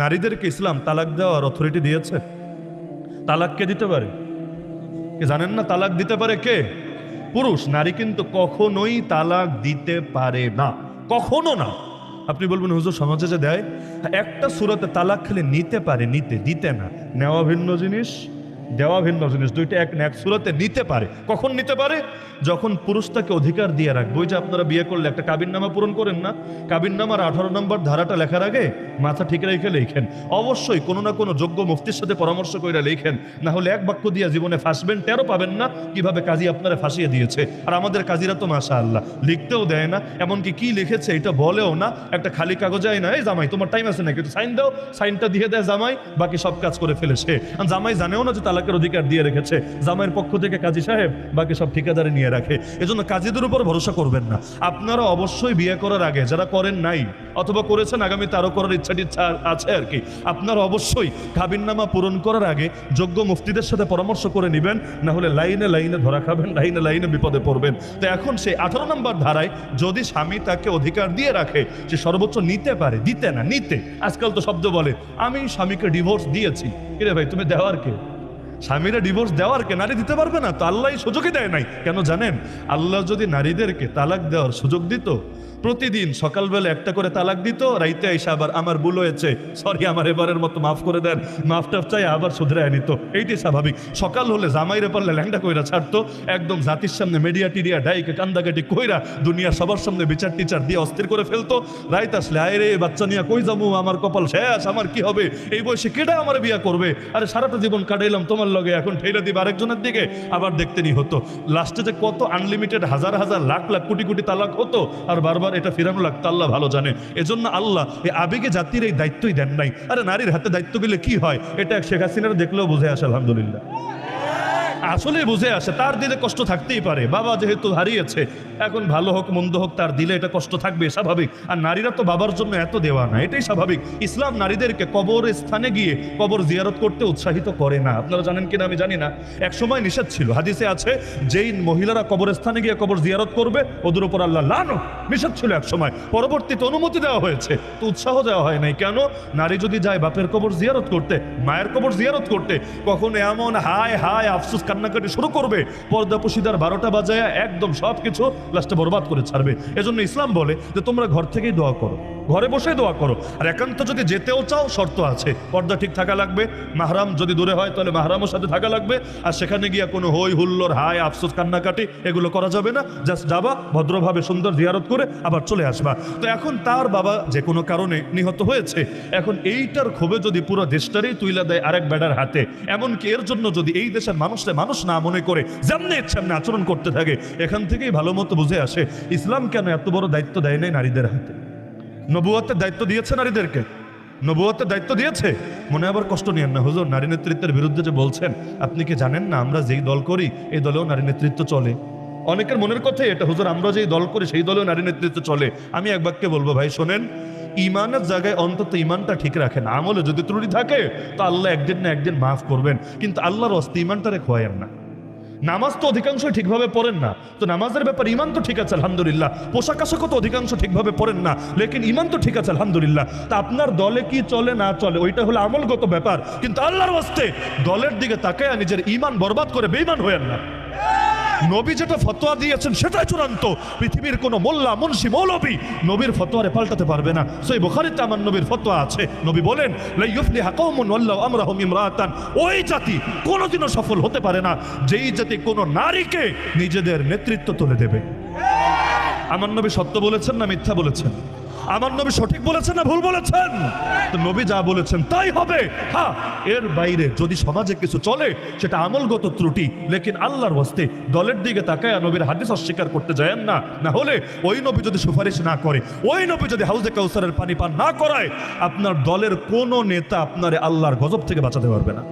নারীদেরকে ইসলাম তালাক দেওয়ার অথরিটি দিয়েছে। তালাক কে দিতে পারে? কে জানেন না? তালাক দিতে পারে কে? পুরুষ। নারী কিন্তু কখনোই তালাক দিতে পারে না, কখনো না। আপনি বলবেন হুজুর সমাজে যে দেয়, একটা সূরাতে তালাক খেলে নিতে পারে, নিতে দিতে না। নেওয়া ভিন্ন জিনিস, দেওয়া ভিন্ন জিনিস, দুইটা এক না। এক সূরাতে নিতে পারে। কখন নিতে পারে? যখন পুরুষ তাকে অধিকার দিয়ে রাখবে। ওই যে আপনারা বিয়ে করলে একটা কাবিননামা পূরণ করেন না, কাবিননামার 18 নম্বর ধারাটা লেখার আগে মাথা ঠিক রেখে লেখেন। অবশ্যই কোনো না কোনো যোগ্য মুফতির সাথে পরামর্শ করে লেখেন, না হলে এক বাক্য দিয়ে জীবনে ফাঁসবেন, টেরও পাবেন না কিভাবে কাজী আপনারা ফাঁসিয়ে দিয়েছে। আর আমাদের কাজীরা তো মাশাআল্লাহ লিখতেও দেয় না, এমনকি কি লিখেছে এটা বলেও না। একটা খালি কাগজে না, এই জামাই তোমার টাইম আছে নাকি, একটু সাইন দাও, সাইনটা দিয়ে দেয় জামাই, বাকি সব কাজ করে ফেলেছে। জামাই জানেও না যে তালাকের অধিকার দিয়ে রেখেছে, জামাইয়ের পক্ষ থেকে কাজী সাহেব বাকি সব ঠিকাদারে নিয়ে রাখে। এজন্য কাজীদের উপর ভরসা করবেন না। আপনারা অবশ্যই বিয়ে করার আগে, যারা করেন নাই অথবা করেছেন আগামীতে আরো করার ইচ্ছা আছে আর কি, আপনারা অবশ্যই কাবিননামা পূরণ করার আগে যোগ্য মুফতিদের সাথে পরামর্শ করে নেবেন, না হলে লাইনে লাইনে ধরা খাবেন, লাইনে লাইনে বিপদে পড়বেন। তো এখন সে 18 নম্বর ধারায় যদি স্বামী তাকে অধিকার দিয়ে রাখে, সে সর্বোচ্চ নিতে পারে, দিতে না, নিতে। আজকাল তো শব্দ বলে আমি স্বামীকে ডিভোর্স দিয়েছি। কিরে ভাই, তুমি দেওয়ার কে? স্বামীরা ডিভোর্স দেওয়ার কে? নারী দিতে পারবে না তো? আল্লাহ সুযোগই দেয় নাই। কেন জানেন? আল্লাহ যদি নারীদেরকে তালাক দেওয়ার সুযোগ দিত, প্রতিদিন সকালবেলা একটা করে তালাক দিত, রাইতে এসে আবার আমার ভুল হয়েছে, সরি আমার এবারের মতো মাফ করে দেন, মাফ টাফ চাই আবার শুধরায় নিত। এইটাই স্বাভাবিক। সকাল হলে জামাইরে পারলে ল্যাংটা কইরা ছাড়তো, একদম জাতির সামনে মিডিয়া টিডিয়া ডাইকে কান্দাকাটি কইরা দুনিয়া সবার সামনে বিচার টিচার দিয়ে অস্থির করে ফেলতো। রাইত আসলে আয় রে বাচ্চা নিয়ে কই যাবো, আমার কপাল শেষ, আমার কি হবে, এই বয়সে কেডা আমার বিয়া করবে, আরে সারাটা জীবন কাটাইলাম তোমার লগে, এখন ঠেলে দিব আরেকজনের দিকে, আবার দেখতেনি হতো। লাস্টে যে কত আনলিমিটেড হাজার হাজার লাখ লাখ কোটি কোটি তালাক হতো, আর বারবার এটা ফিরানো লাগতো, আল্লাহ ভালো জানে। এজন্য আল্লাহ এই আবেগে জাতির এই দায়িত্বই দেন নাই। আরে নারীর হাতে দায়িত্ব দিলে কি হয়, এটা শেখ হাসিনার দেখলেও বুঝে আসে আলহামদুলিল্লাহ, আসলে বুঝে আসে। তার দিলে কষ্ট থাকতেই পারে, বাবা যেহেতু হারিয়েছে, এখন ভালো হোক মন্দ হোক তার দিলে এটা কষ্ট থাকবে, স্বাভাবিক। আর নারীরা তো বাবার জন্য এত দেওয়া না, এটাই স্বাভাবিক। ইসলাম নারীদেরকে কবর স্থানে গিয়ে কবর জিয়ারত করতে উৎসাহিত করে না। আপনারা জানেন কিনা আমি জানি না, এক সময় নিষেধ ছিল, হাদিসে আছে যেই মহিলারা কবরস্থানে গিয়ে কবর জিয়ারত করবে ওদের উপর আল্লাহ লানত, নিষেধ ছিল এক সময়। পরবর্তীতে অনুমতি দেওয়া হয়েছে, তো উৎসাহ দেওয়া হয় নাই। কেন? নারী যদি যায় বাপের কবর জিয়ারত করতে, মায়ের কবর জিয়ারত করতে, কখনো এমন হায় হায় আফসোস কান্নাকাটি শুরু করবে, পর্দা পুশিদার 12টা বাজায় একদম সবকিছু লাস্টে বরবাদ করে ছাড়বে। এজন্য ইসলাম বলে যে তোমরা ঘর থেকেই দোয়া করো, ঘরে বসে দোয়া করো। আর একান্ত যদি যেতেও চাও শর্ত আছে, পর্দা ঠিক থাকা লাগবে, মাহরাম যদি দূরে হয় তাহলে মাহরামের সাথে থাকা লাগবে। আর সেখানে গিয়ে কোনো হই হুল্লোর হায় আফসোস কান্নাকাটি এগুলো করা যাবে না। জাস্ট যাবা, ভদ্রভাবে সুন্দর জিয়ারত করে আবার চলে আসবা। তো এখন তার বাবা যে কোনো কারণে নিহত হয়েছে, এখন এইটার ক্ষোভে যদি পুরো দেশটারই তুইলা দেয় আরেক বেটার হাতে, এমনকি এর জন্য যদি এই দেশের মানুষকে মানুষ না মনে করে যেমনি ইচ্ছামনে আচরণ করতে থাকে, এখান থেকেই ভালো মতো বুঝে আসে ইসলাম কেন এত বড় দায়িত্ব দেয় নাই নারীদের হাতে। নবুয়তের দায়িত্ব দিয়েছে নারীদেরকে, নবুয়তের দায়িত্ব দিয়েছে। মনে আবার কষ্ট নিয়েন না, হুজুর নারী নেতৃত্বের বিরুদ্ধে যে বলছেন, আপনি কি জানেন না আমরা যেই দল করি এই দলেও নারী নেতৃত্ব চলে? অনেকের মনের কথাই এটা, হুজুর আমরা যেই দল করি সেই দলেও নারী নেতৃত্ব চলে। আমি এক বাক্যে বলবো, ভাই শোনেন, ইমানের জায়গায় অন্তত ইমানটা ঠিক রাখেন। আমলে যদি ত্রুটি থাকে তো আল্লাহ একদিন না একদিন মাফ করবেন, কিন্তু আল্লাহর হস্তে ইমানটারে খোয়ায়েন না। নামাজ তো অধিকাংশ ঠিকভাবে পড়েন না, তো নামাজের ব্যাপার ইমান তো ঠিক আছে আলহামদুলিল্লাহ, পোশাক আশাকও তো অধিকাংশ ঠিকভাবে পড়েন না, লেকিন ইমান তো ঠিক আছে আলহামদুলিল্লাহ। তা আপনার দলে কি চলে না চলে ওইটা হলো আমলগত ব্যাপার, কিন্তু আল্লাহর হস্তে দলের দিকে তাকায় নিজের ইমান বরবাদ করে বেঈমান হয়েন না। নবী যেটা ফতোয়া দিয়েছেন সেটাই চূড়ান্ত। পৃথিবীর কোন মোল্লা মুন্সি মৌলবী নবীর ফতোয়ারে পাল্টাতে পারবে না। সহিহ বুখারীতে আমার নবীর ফতোয়া আছে, নবী বলেন লা ইউফলিহু কওমুন ওয়াল্লাহু আমরাহুম ইমরাতান, ওই জাতি কোনোদিনও সফল হতে পারে না যেই জাতি কোনো নারীকে নিজেদের নেতৃত্ব তুলে দেবে। আমার নবী সত্য বলেছেন না মিথ্যা বলেছেন? আমার নবী সঠিক বলেছেন না ভুল বলেছেন? তো নবী যা বলেছেন তাই হবে। হ্যাঁ, এর বাইরে যদি সমাজে কিছু চলে সেটা আমলগত ত্রুটি, লেকিন আল্লাহর হস্তে দলের দিকে তাকায় নবীর হাদিস অস্বীকার করতে যায়েন না। না হলে ওই নবী যদি সুপারিশ না করে, ওই নবী যদি হাউজে কাউসারের পানি পান না করায়, আপনার দলের কোনো নেতা আপনারে আল্লাহর গজব থেকে বাঁচাতে পারবে না।